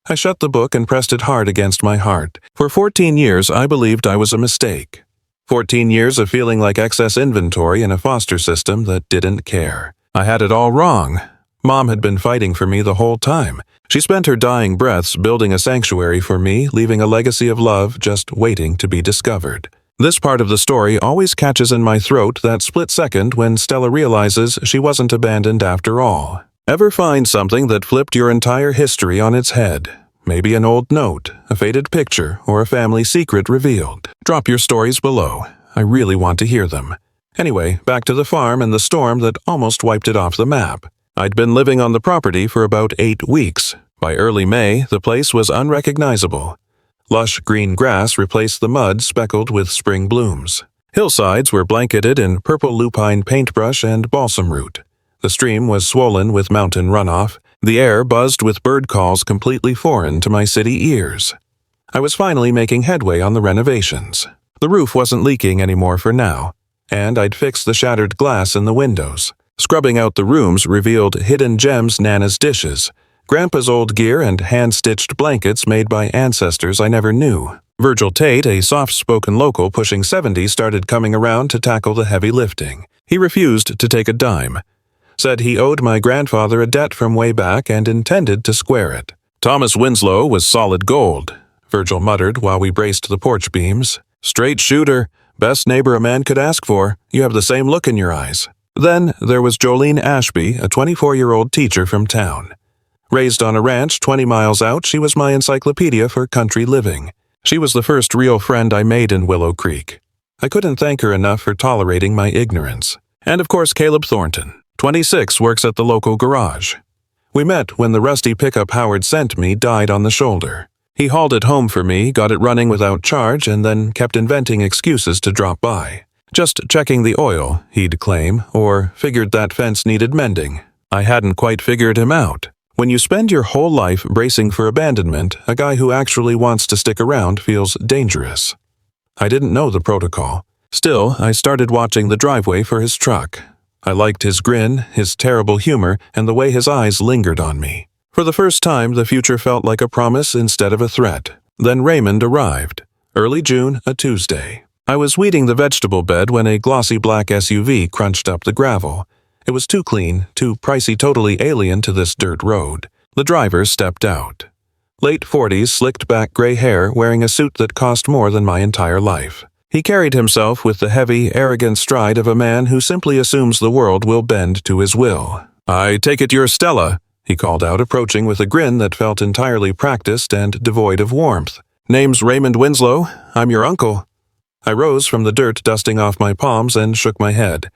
I shut the book and pressed it hard against my heart. For 14 years, I believed I was a mistake. 14 years of feeling like excess inventory in a foster system that didn't care. I had it all wrong. Mom had been fighting for me the whole time. She spent her dying breaths building a sanctuary for me, leaving a legacy of love just waiting to be discovered. This part of the story always catches in my throat, that split second when Stella realizes she wasn't abandoned after all. Ever find something that flipped your entire history on its head? Maybe an old note, a faded picture, or a family secret revealed. Drop your stories below. I really want to hear them. Anyway, back to the farm and the storm that almost wiped it off the map. I'd been living on the property for about 8 weeks. By early May, the place was unrecognizable. Lush green grass replaced the mud speckled with spring blooms. Hillsides were blanketed in purple lupine paintbrush and balsam root. The stream was swollen with mountain runoff. The air buzzed with bird calls completely foreign to my city ears. I was finally making headway on the renovations. The roof wasn't leaking anymore for now, and I'd fixed the shattered glass in the windows. Scrubbing out the rooms revealed hidden gems, Nana's dishes, Grandpa's old gear, and hand-stitched blankets made by ancestors I never knew. Virgil Tate, a soft-spoken local pushing 70, started coming around to tackle the heavy lifting. He refused to take a dime. Said he owed my grandfather a debt from way back and intended to square it. Thomas Winslow was solid gold, Virgil muttered while we braced the porch beams. Straight shooter, best neighbor a man could ask for. You have the same look in your eyes. Then there was Jolene Ashby, a 24-year-old teacher from town. Raised on a ranch 20 miles out, she was my encyclopedia for country living. She was the first real friend I made in Willow Creek. I couldn't thank her enough for tolerating my ignorance. And of course Caleb Thornton, 26, works at the local garage. We met when the rusty pickup Howard sent me died on the shoulder. He hauled it home for me, got it running without charge, and then kept inventing excuses to drop by. Just checking the oil, he'd claim, or figured that fence needed mending. I hadn't quite figured him out. When you spend your whole life bracing for abandonment, a guy who actually wants to stick around feels dangerous. I didn't know the protocol. Still, I started watching the driveway for his truck. I liked his grin, his terrible humor, and the way his eyes lingered on me. For the first time, the future felt like a promise instead of a threat. Then Raymond arrived. Early June, a Tuesday. I was weeding the vegetable bed when a glossy black SUV crunched up the gravel. It was too clean, too pricey, totally alien to this dirt road. The driver stepped out. Late 40s, slicked back gray hair, wearing a suit that cost more than my entire life. He carried himself with the heavy, arrogant stride of a man who simply assumes the world will bend to his will. "I take it you're Stella," he called out, approaching with a grin that felt entirely practiced and devoid of warmth. "Name's Raymond Winslow. I'm your uncle." I rose from the dirt dusting off my palms and shook my head.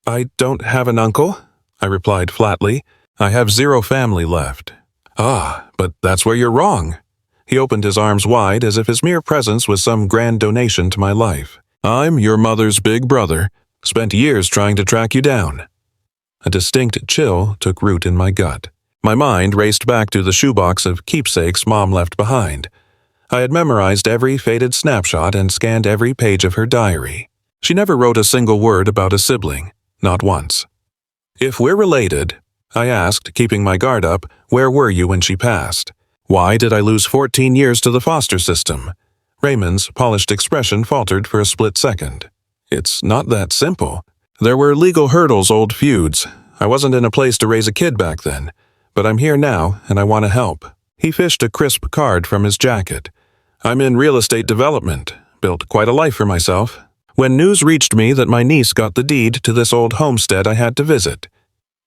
"I don't have an uncle," I replied flatly. "I have 0 family left." "Ah, but that's where you're wrong." He opened his arms wide as if his mere presence was some grand donation to my life. "I'm your mother's big brother. Spent years trying to track you down." A distinct chill took root in my gut. My mind raced back to the shoebox of keepsakes Mom left behind. I had memorized every faded snapshot and scanned every page of her diary. She never wrote a single word about a sibling, not once. "If we're related," I asked, keeping my guard up, "where were you when she passed? Why did I lose 14 years to the foster system?" Raymond's polished expression faltered for a split second. "It's not that simple. There were legal hurdles, old feuds. I wasn't in a place to raise a kid back then. But I'm here now, and I want to help." He fished a crisp card from his jacket. "I'm in real estate development. Built quite a life for myself. When news reached me that my niece got the deed to this old homestead, I had to visit."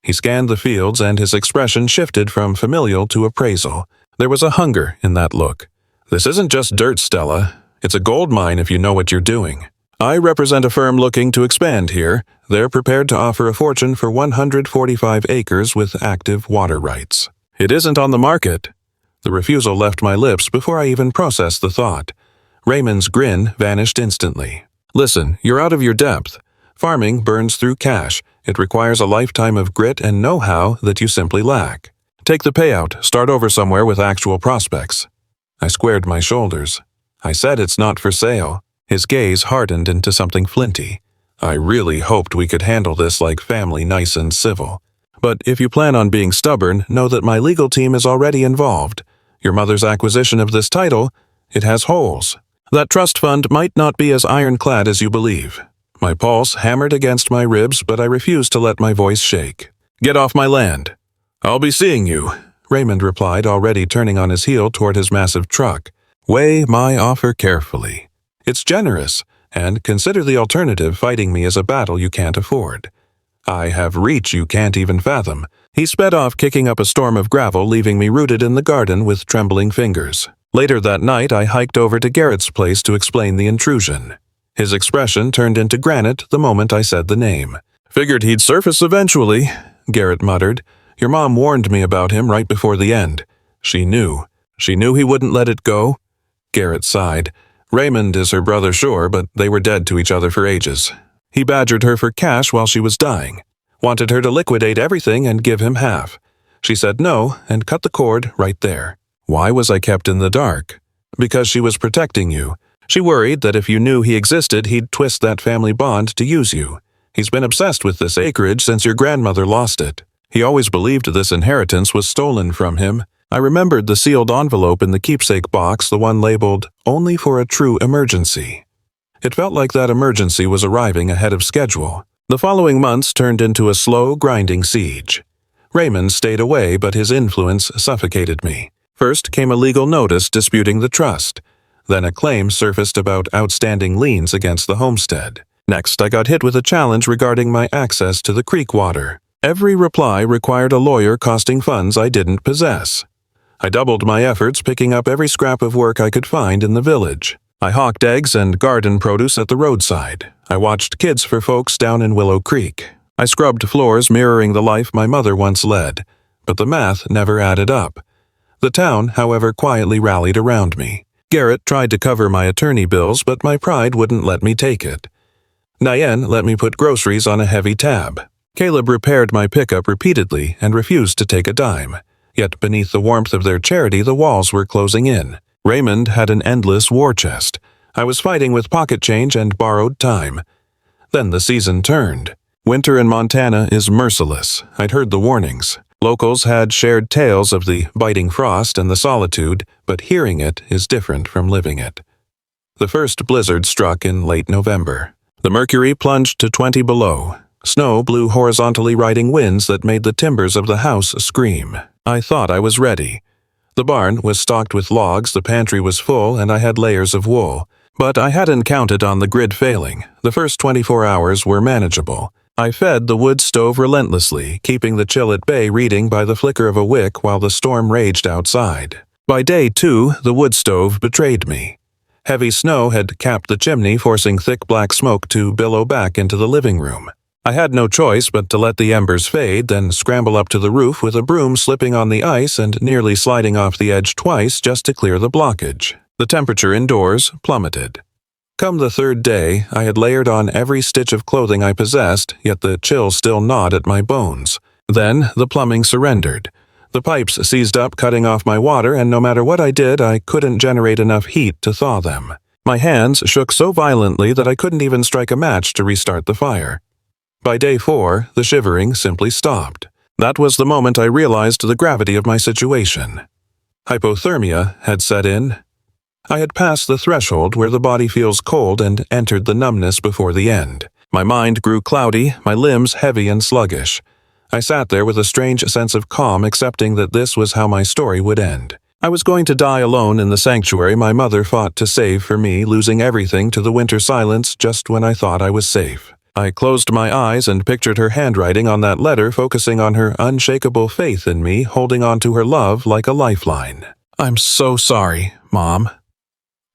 He scanned the fields, and his expression shifted from familial to appraisal. There was a hunger in that look. "This isn't just dirt, Stella. It's a gold mine if you know what you're doing. I represent a firm looking to expand here. They're prepared to offer a fortune for 145 acres with active water rights. It isn't on the market." The refusal left my lips before I even processed the thought. Raymond's grin vanished instantly. "Listen, you're out of your depth. Farming burns through cash. It requires a lifetime of grit and know-how that you simply lack. Take the payout, start over somewhere with actual prospects." I squared my shoulders. "I said it's not for sale." His gaze hardened into something flinty. "I really hoped we could handle this like family, nice and civil. But if you plan on being stubborn, know that my legal team is already involved. Your mother's acquisition of this title, it has holes. That trust fund might not be as ironclad as you believe." My pulse hammered against my ribs, but I refused to let my voice shake. "Get off my land." "I'll be seeing you," Raymond replied, already turning on his heel toward his massive truck. "Weigh my offer carefully. It's generous, and consider the alternative, fighting me as a battle you can't afford. I have reach you can't even fathom." He sped off, kicking up a storm of gravel, leaving me rooted in the garden with trembling fingers. Later that night, I hiked over to Garrett's place to explain the intrusion. His expression turned into granite the moment I said the name. "Figured he'd surface eventually," Garrett muttered. "Your mom warned me about him right before the end. She knew. She knew he wouldn't let it go." Garrett sighed. "Raymond is her brother, sure, but they were dead to each other for ages. He badgered her for cash while she was dying. Wanted her to liquidate everything and give him half. She said no and cut the cord right there." "Why was I kept in the dark?" "Because she was protecting you. She worried that if you knew he existed, he'd twist that family bond to use you. He's been obsessed with this acreage since your grandmother lost it. He always believed this inheritance was stolen from him." I remembered the sealed envelope in the keepsake box, the one labeled, "Only for a true emergency." It felt like that emergency was arriving ahead of schedule. The following months turned into a slow, grinding siege. Raymond stayed away, but his influence suffocated me. First came a legal notice disputing the trust. Then a claim surfaced about outstanding liens against the homestead. Next, I got hit with a challenge regarding my access to the creek water. Every reply required a lawyer costing funds I didn't possess. I doubled my efforts, picking up every scrap of work I could find in the village. I hawked eggs and garden produce at the roadside. I watched Kids for Folks down in Willow Creek. I scrubbed floors mirroring the life my mother once led. But the math never added up. The town, however, quietly rallied around me. Garrett tried to cover my attorney bills, but my pride wouldn't let me take it. Nayen let me put groceries on a heavy tab. Caleb repaired my pickup repeatedly and refused to take a dime. Yet beneath the warmth of their charity, the walls were closing in. Raymond had an endless war chest. I was fighting with pocket change and borrowed time. Then the season turned. Winter in Montana is merciless. I'd heard the warnings. Locals had shared tales of the biting frost and the solitude, but hearing it is different from living it. The first blizzard struck in late November. The mercury plunged to 20 below. Snow blew horizontally riding winds that made the timbers of the house scream. I thought I was ready. The barn was stocked with logs, the pantry was full, and I had layers of wool. But I hadn't counted on the grid failing. The first 24 hours were manageable. I fed the wood stove relentlessly, keeping the chill at bay, reading by the flicker of a wick while the storm raged outside. By day 2, the wood stove betrayed me. Heavy snow had capped the chimney, forcing thick black smoke to billow back into the living room. I had no choice but to let the embers fade, then scramble up to the roof with a broom, slipping on the ice and nearly sliding off the edge twice just to clear the blockage. The temperature indoors plummeted. Come the third day, I had layered on every stitch of clothing I possessed, yet the chill still gnawed at my bones. Then the plumbing surrendered. The pipes seized up, cutting off my water, and no matter what I did, I couldn't generate enough heat to thaw them. My hands shook so violently that I couldn't even strike a match to restart the fire. By day 4, the shivering simply stopped. That was the moment I realized the gravity of my situation. Hypothermia had set in. I had passed the threshold where the body feels cold and entered the numbness before the end. My mind grew cloudy, my limbs heavy and sluggish. I sat there with a strange sense of calm, accepting that this was how my story would end. I was going to die alone in the sanctuary my mother fought to save for me, losing everything to the winter silence just when I thought I was safe. I closed my eyes and pictured her handwriting on that letter, focusing on her unshakable faith in me, holding on to her love like a lifeline. "I'm so sorry, Mom,"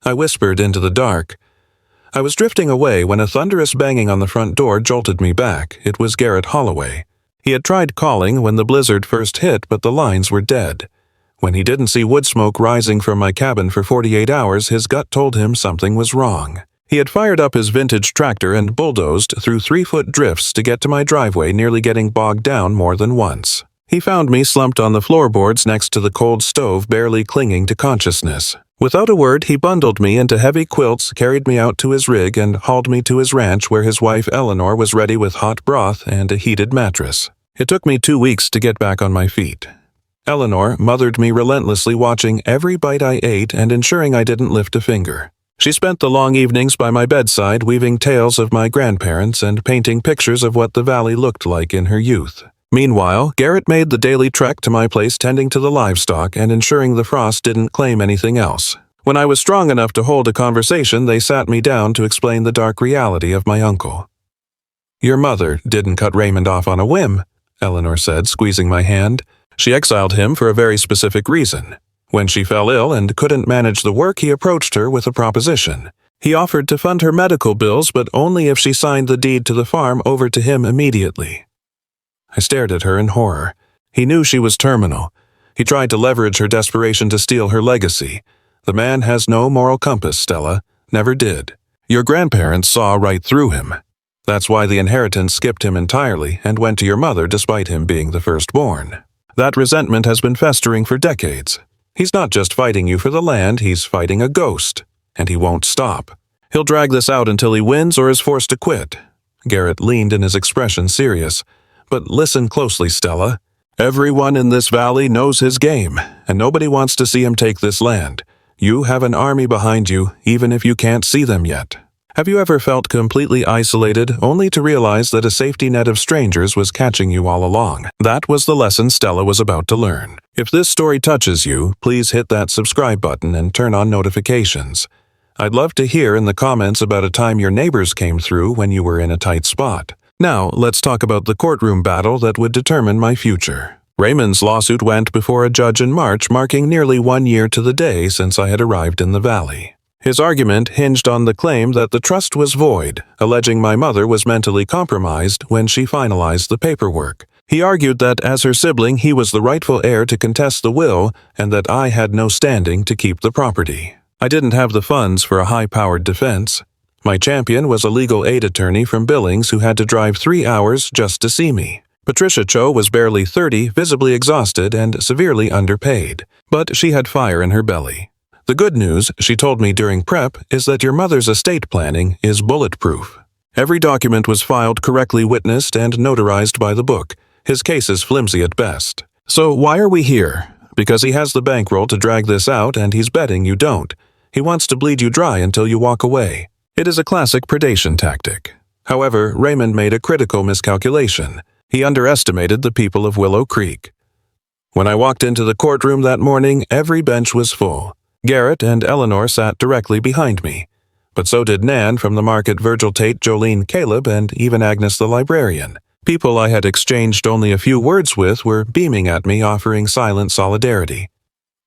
I whispered into the dark. I was drifting away when a thunderous banging on the front door jolted me back. It was Garrett Holloway. He had tried calling when the blizzard first hit, but the lines were dead. When he didn't see wood smoke rising from my cabin for 48 hours, his gut told him something was wrong. He had fired up his vintage tractor and bulldozed through 3-foot drifts to get to my driveway, nearly getting bogged down more than once. He found me slumped on the floorboards next to the cold stove, barely clinging to consciousness. Without a word, he bundled me into heavy quilts, carried me out to his rig, and hauled me to his ranch where his wife Eleanor was ready with hot broth and a heated mattress. It took me 2 weeks to get back on my feet. Eleanor mothered me relentlessly, watching every bite I ate and ensuring I didn't lift a finger. She spent the long evenings by my bedside, weaving tales of my grandparents and painting pictures of what the valley looked like in her youth. Meanwhile, Garrett made the daily trek to my place, tending to the livestock and ensuring the frost didn't claim anything else. When I was strong enough to hold a conversation, they sat me down to explain the dark reality of my uncle. "Your mother didn't cut Raymond off on a whim," Eleanor said, squeezing my hand. "She exiled him for a very specific reason. When she fell ill and couldn't manage the work, he approached her with a proposition. He offered to fund her medical bills, but only if she signed the deed to the farm over to him immediately." I stared at her in horror. He knew she was terminal. He tried to leverage her desperation to steal her legacy. The man has no moral compass, Stella. Never did. Your grandparents saw right through him. That's why the inheritance skipped him entirely and went to your mother despite him being the firstborn. That resentment has been festering for decades. He's not just fighting you for the land, he's fighting a ghost. And he won't stop. He'll drag this out until he wins or is forced to quit. Garrett leaned in, his expression serious. But listen closely, Stella. Everyone in this valley knows his game, and nobody wants to see him take this land. You have an army behind you, even if you can't see them yet. Have you ever felt completely isolated, only to realize that a safety net of strangers was catching you all along? That was the lesson Stella was about to learn. If this story touches you, please hit that subscribe button and turn on notifications. I'd love to hear in the comments about a time your neighbors came through when you were in a tight spot. Now, let's talk about the courtroom battle that would determine my future. Raymond's lawsuit went before a judge in March, marking nearly 1 year to the day since I had arrived in the valley. His argument hinged on the claim that the trust was void, alleging my mother was mentally compromised when she finalized the paperwork. He argued that as her sibling, he was the rightful heir to contest the will and that I had no standing to keep the property. I didn't have the funds for a high-powered defense. My champion was a legal aid attorney from Billings who had to drive 3 hours just to see me. Patricia Cho was barely 30, visibly exhausted and severely underpaid, but she had fire in her belly. The good news, she told me during prep, is that your mother's estate planning is bulletproof. Every document was filed, correctly witnessed, and notarized by the book. His case is flimsy at best. So why are we here? Because he has the bankroll to drag this out and he's betting you don't. He wants to bleed you dry until you walk away. It is a classic predation tactic. However, Raymond made a critical miscalculation. He underestimated the people of Willow Creek. When I walked into the courtroom that morning, every bench was full. Garrett and Eleanor sat directly behind me. But so did Nan from the market, Virgil Tate, Jolene, Caleb, and even Agnes the librarian. People I had exchanged only a few words with were beaming at me, offering silent solidarity.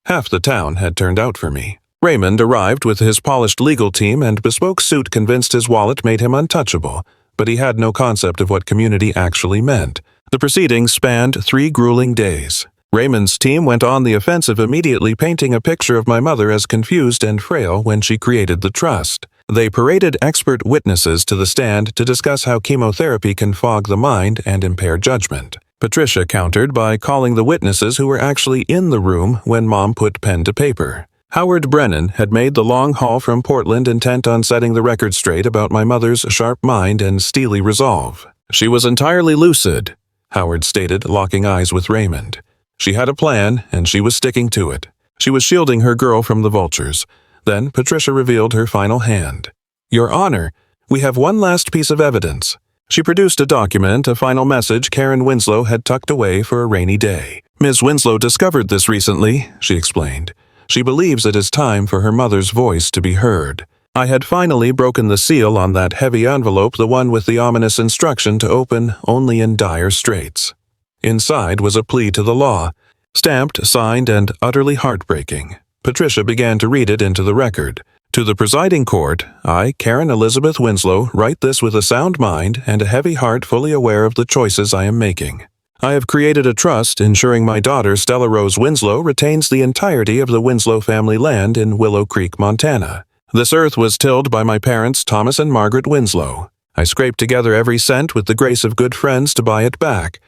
Half the town had turned out for me. Raymond arrived with his polished legal team and bespoke suit, convinced his wallet made him untouchable. but he had no concept of what community actually meant. The proceedings spanned 3 grueling days. Raymond's team went on the offensive, immediately painting a picture of my mother as confused and frail when she created the trust. They paraded expert witnesses to the stand to discuss how chemotherapy can fog the mind and impair judgment. Patricia countered by calling the witnesses who were actually in the room when Mom put pen to paper. Howard Brennan had made the long haul from Portland, intent on setting the record straight about my mother's sharp mind and steely resolve. She was entirely lucid, Howard stated, locking eyes with Raymond. She had a plan, and she was sticking to it. She was shielding her girl from the vultures. Then Patricia revealed her final hand. "Your Honor, we have one last piece of evidence." She produced a document, a final message Karen Winslow had tucked away for a rainy day. "Ms. Winslow discovered this recently," she explained. "She believes it is time for her mother's voice to be heard." I had finally broken the seal on that heavy envelope, the one with the ominous instruction to open only in dire straits. Inside was a plea to the law, stamped, signed, and utterly heartbreaking. Patricia began to read it into the record. "To the presiding court, I, Karen Elizabeth Winslow, write this with a sound mind and a heavy heart, fully aware of the choices I am making. I have created a trust ensuring my daughter Stella Rose Winslow retains the entirety of the Winslow family land in Willow Creek, Montana. This earth was tilled by my parents, Thomas and Margaret Winslow. I scraped together every cent with the grace of good friends to buy it back.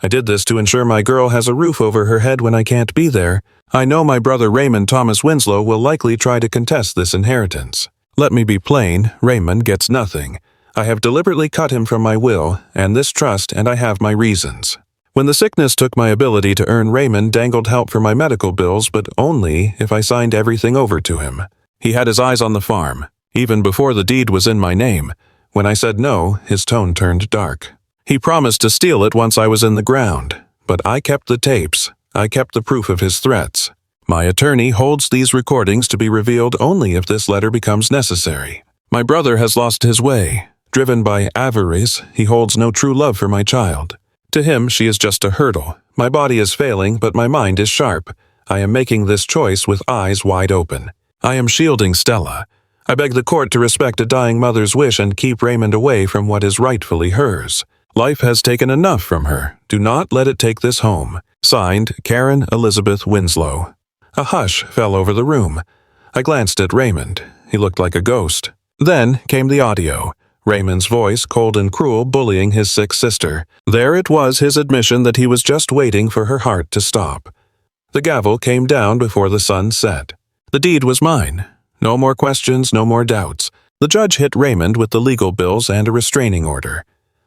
I did this to ensure my girl has a roof over her head when I can't be there. I know my brother Raymond Thomas Winslow will likely try to contest this inheritance. Let me be plain, Raymond gets nothing. I have deliberately cut him from my will and this trust, and I have my reasons. When the sickness took my ability to earn, Raymond dangled help for my medical bills, but only if I signed everything over to him. He had his eyes on the farm, even before the deed was in my name. When I said no, his tone turned dark. He promised to steal it once I was in the ground, but I kept the tapes. I kept the proof of his threats. My attorney holds these recordings to be revealed only if this letter becomes necessary. My brother has lost his way. Driven by avarice, he holds no true love for my child. To him, she is just a hurdle. My body is failing, but my mind is sharp. I am making this choice with eyes wide open. I am shielding Stella. I beg the court to respect a dying mother's wish and keep Raymond away from what is rightfully hers. Life has taken enough from her. Do not let it take this home. Signed, Karen Elizabeth Winslow. A hush fell over the room. I glanced at Raymond. He looked like a ghost. Then came the audio. Raymond's voice, cold and cruel, bullying his sick sister. There it was, his admission that he was just waiting for her heart to stop. The gavel came down before the sun set. The deed was mine. No more questions, no more doubts. The judge hit Raymond with the legal bills and a restraining order.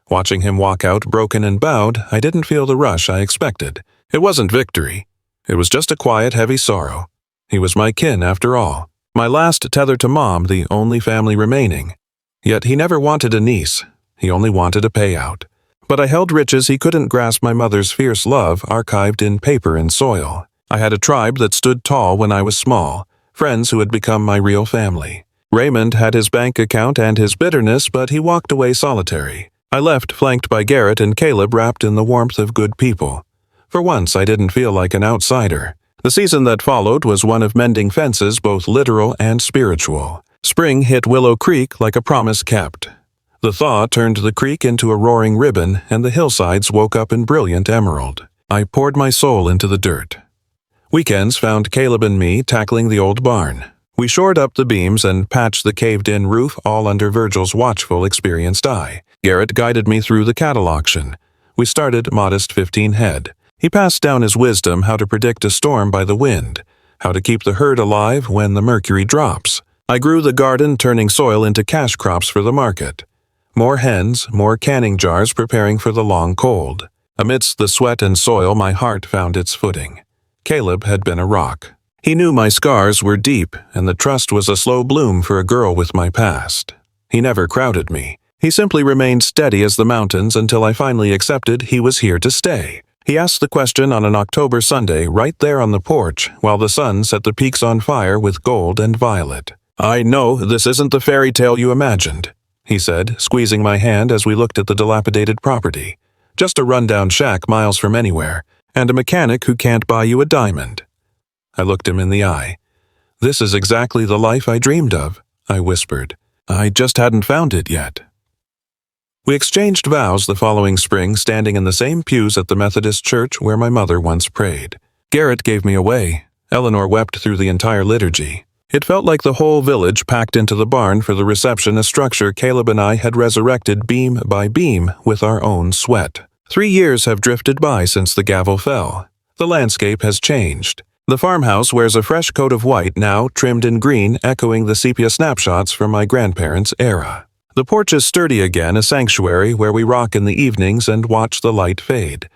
Watching him walk out broken and bowed, I didn't feel the rush I expected. It wasn't victory. It was just a quiet, heavy sorrow. He was my kin, after all. My last tether to Mom, the only family remaining. Yet he never wanted a niece. He only wanted a payout. But I held riches he couldn't grasp, my mother's fierce love archived in paper and soil. I had a tribe that stood tall when I was small, friends who had become my real family. Raymond had his bank account and his bitterness, but he walked away solitary. I left flanked by Garrett and Caleb, wrapped in the warmth of good people. For once, I didn't feel like an outsider. The season that followed was one of mending fences, both literal and spiritual. Spring hit Willow Creek like a promise kept. The thaw turned the creek into a roaring ribbon, and the hillsides woke up in brilliant emerald. I poured my soul into the dirt. Weekends found Caleb and me tackling the old barn. We shored up the beams and patched the caved-in roof, all under Virgil's watchful, experienced eye. Garrett guided me through the cattle auction. We started modest 15 head. He passed down his wisdom, how to predict a storm by the wind, how to keep the herd alive when the mercury drops. I grew the garden, turning soil into cash crops for the market. More hens, more canning jars, preparing for the long cold. Amidst the sweat and soil, my heart found its footing. Caleb had been a rock. He knew my scars were deep, and the trust was a slow bloom for a girl with my past. He never crowded me. He simply remained steady as the mountains until I finally accepted he was here to stay. He asked the question on an October Sunday, right there on the porch, while the sun set the peaks on fire with gold and violet. "I know this isn't the fairy tale you imagined," he said, squeezing my hand as we looked at the dilapidated property. "Just a rundown shack miles from anywhere, and a mechanic who can't buy you a diamond." I looked him in the eye. "This is exactly the life I dreamed of," I whispered. "I just hadn't found it yet." We exchanged vows the following spring, standing in the same pews at the Methodist church where my mother once prayed. Garrett gave me away. Eleanor wept through the entire liturgy. It felt like the whole village packed into the barn for the reception, a structure Caleb and I had resurrected beam by beam with our own sweat. 3 years have drifted by since the gavel fell. The landscape has changed. The farmhouse wears a fresh coat of white, now trimmed in green, echoing the sepia snapshots from my grandparents' era. The porch is sturdy again, a sanctuary where we rock in the evenings and watch the light fade.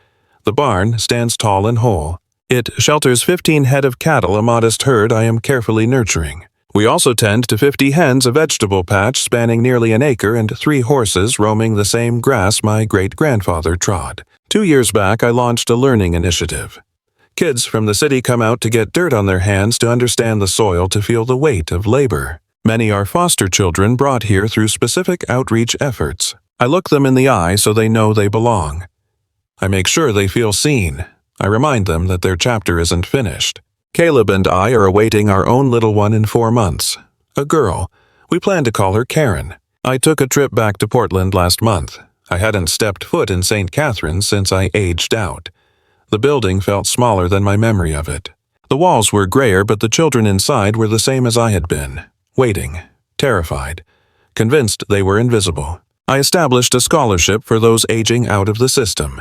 The barn stands tall and whole. It shelters 15 head of cattle, a modest herd I am carefully nurturing. We also tend to 50 hens, a vegetable patch spanning nearly an acre, and 3 horses roaming the same grass my great-grandfather trod. 2 years back, I launched a learning initiative. Kids from the city come out to get dirt on their hands, to understand the soil, to feel the weight of labor. Many are foster children brought here through specific outreach efforts. I look them in the eye so they know they belong. I make sure they feel seen. I remind them that their chapter isn't finished. Caleb and I are awaiting our own little one in 4 months. A girl. We plan to call her Karen. I took a trip back to Portland last month. I hadn't stepped foot in St. Catharines since I aged out. The building felt smaller than my memory of it. The walls were grayer, but the children inside were the same as I had been. Waiting. Terrified. Convinced they were invisible. I established a scholarship for those aging out of the system.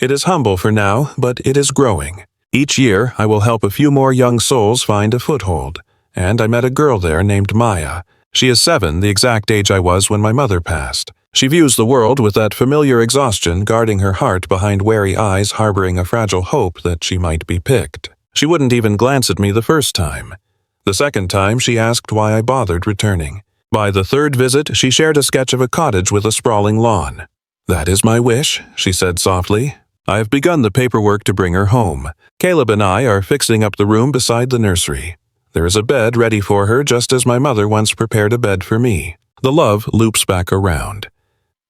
It is humble for now, but it is growing. Each year, I will help a few more young souls find a foothold. And I met a girl there named Maya. She is 7, the exact age I was when my mother passed. She views the world with that familiar exhaustion, guarding her heart behind wary eyes, harboring a fragile hope that she might be picked. She wouldn't even glance at me the first time. The second time, she asked why I bothered returning. By the 3rd visit, she shared a sketch of a cottage with a sprawling lawn. "That is my wish," she said softly. I have begun the paperwork to bring her home. Caleb and I are fixing up the room beside the nursery. There is a bed ready for her, just as my mother once prepared a bed for me. The love loops back around.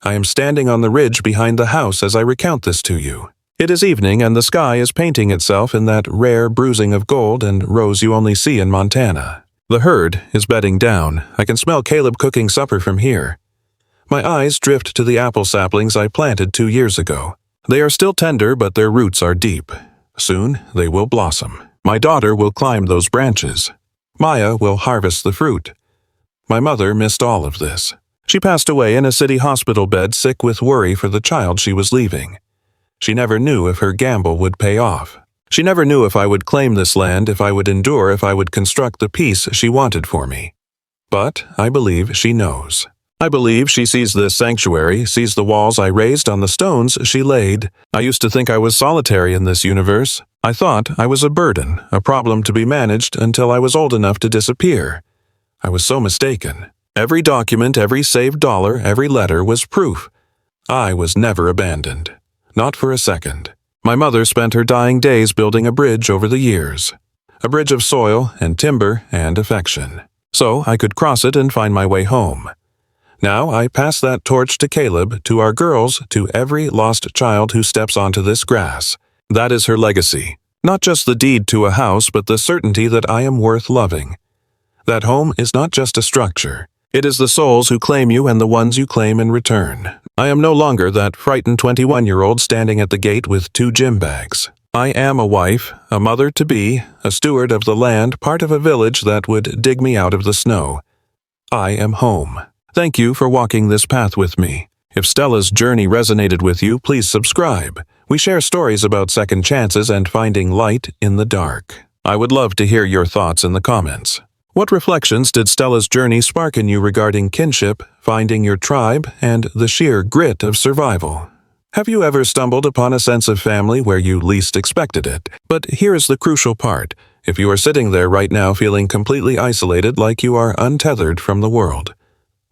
I am standing on the ridge behind the house as I recount this to you. It is evening, and the sky is painting itself in that rare bruising of gold and rose you only see in Montana. The herd is bedding down. I can smell Caleb cooking supper from here. My eyes drift to the apple saplings I planted 2 years ago. They are still tender, but their roots are deep. Soon they will blossom. My daughter will climb those branches. Maya will harvest the fruit. My mother missed all of this. She passed away in a city hospital bed, sick with worry for the child she was leaving. She never knew if her gamble would pay off. She never knew if I would claim this land, if I would endure, if I would construct the peace she wanted for me. But I believe she knows. I believe she sees this sanctuary, sees the walls I raised on the stones she laid. I used to think I was solitary in this universe. I thought I was a burden, a problem to be managed until I was old enough to disappear. I was so mistaken. Every document, every saved dollar, every letter was proof. I was never abandoned. Not for a second. My mother spent her dying days building a bridge over the years. A bridge of soil and timber and affection. So I could cross it and find my way home. Now I pass that torch to Caleb, to our girls, to every lost child who steps onto this grass. That is her legacy. Not just the deed to a house, but the certainty that I am worth loving. That home is not just a structure. It is the souls who claim you and the ones you claim in return. I am no longer that frightened 21-year-old standing at the gate with 2 gym bags. I am a wife, a mother-to-be, a steward of the land, part of a village that would dig me out of the snow. I am home. Thank you for walking this path with me. If Stella's journey resonated with you, please subscribe. We share stories about second chances and finding light in the dark. I would love to hear your thoughts in the comments. What reflections did Stella's journey spark in you regarding kinship, finding your tribe, and the sheer grit of survival? Have you ever stumbled upon a sense of family where you least expected it? But here is the crucial part. If you are sitting there right now feeling completely isolated, like you are untethered from the world,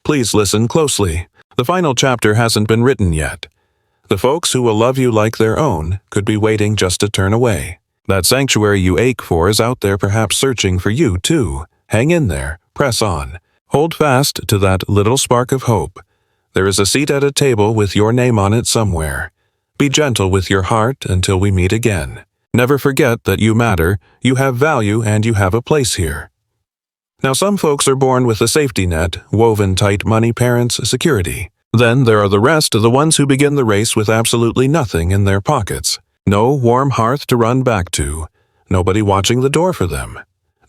please listen closely. The final chapter hasn't been written yet. The folks who will love you like their own could be waiting just to turn away. That sanctuary you ache for is out there, perhaps searching for you too. Hang in there, press on. Hold fast to that little spark of hope. There is a seat at a table with your name on it somewhere. Be gentle with your heart until we meet again. Never forget that you matter, you have value, and you have a place here. Now, some folks are born with a safety net, woven tight money, parents, security. Then there are the rest, the ones who begin the race with absolutely nothing in their pockets. No warm hearth to run back to. Nobody watching the door for them.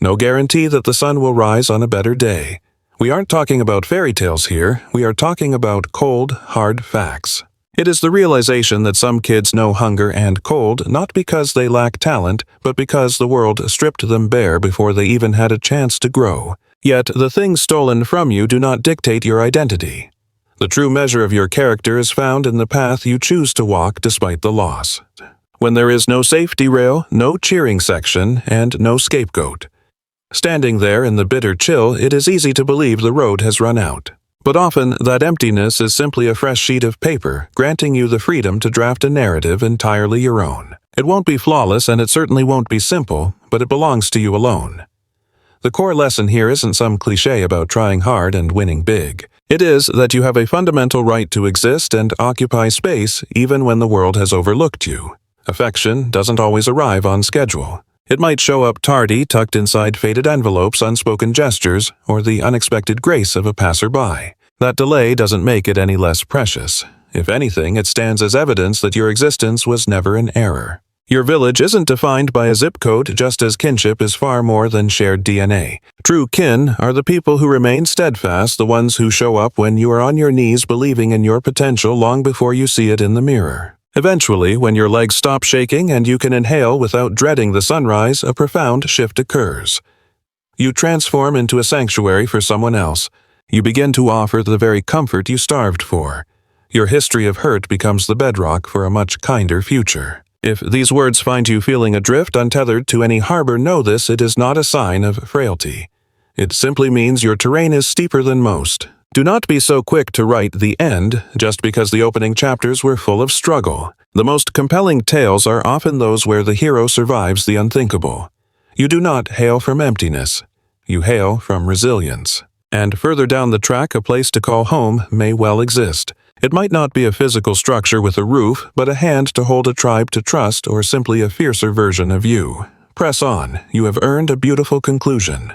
No guarantee that the sun will rise on a better day. We aren't talking about fairy tales here, we are talking about cold, hard facts. It is the realization that some kids know hunger and cold not because they lack talent, but because the world stripped them bare before they even had a chance to grow. Yet the things stolen from you do not dictate your identity. The true measure of your character is found in the path you choose to walk despite the loss. When there is no safety rail, no cheering section, and no scapegoat. Standing there in the bitter chill, it is easy to believe the road has run out. But often, that emptiness is simply a fresh sheet of paper, granting you the freedom to draft a narrative entirely your own. It won't be flawless, and it certainly won't be simple, but it belongs to you alone. The core lesson here isn't some cliché about trying hard and winning big. It is that you have a fundamental right to exist and occupy space even when the world has overlooked you. Affection doesn't always arrive on schedule. It might show up tardy, tucked inside faded envelopes, unspoken gestures, or the unexpected grace of a passerby. That delay doesn't make it any less precious. If anything, it stands as evidence that your existence was never an error. Your village isn't defined by a zip code, just as kinship is far more than shared DNA. True kin are the people who remain steadfast, the ones who show up when you are on your knees believing in your potential long before you see it in the mirror. Eventually, when your legs stop shaking and you can inhale without dreading the sunrise, a profound shift occurs. You transform into a sanctuary for someone else. You begin to offer the very comfort you starved for. Your history of hurt becomes the bedrock for a much kinder future. If these words find you feeling adrift, untethered to any harbor, know this: it is not a sign of frailty. It simply means your terrain is steeper than most. Do not be so quick to write the end just because the opening chapters were full of struggle. The most compelling tales are often those where the hero survives the unthinkable. You do not hail from emptiness. You hail from resilience. And further down the track, a place to call home may well exist. It might not be a physical structure with a roof, but a hand to hold a tribe to trust, or simply a fiercer version of you. Press on. You have earned a beautiful conclusion.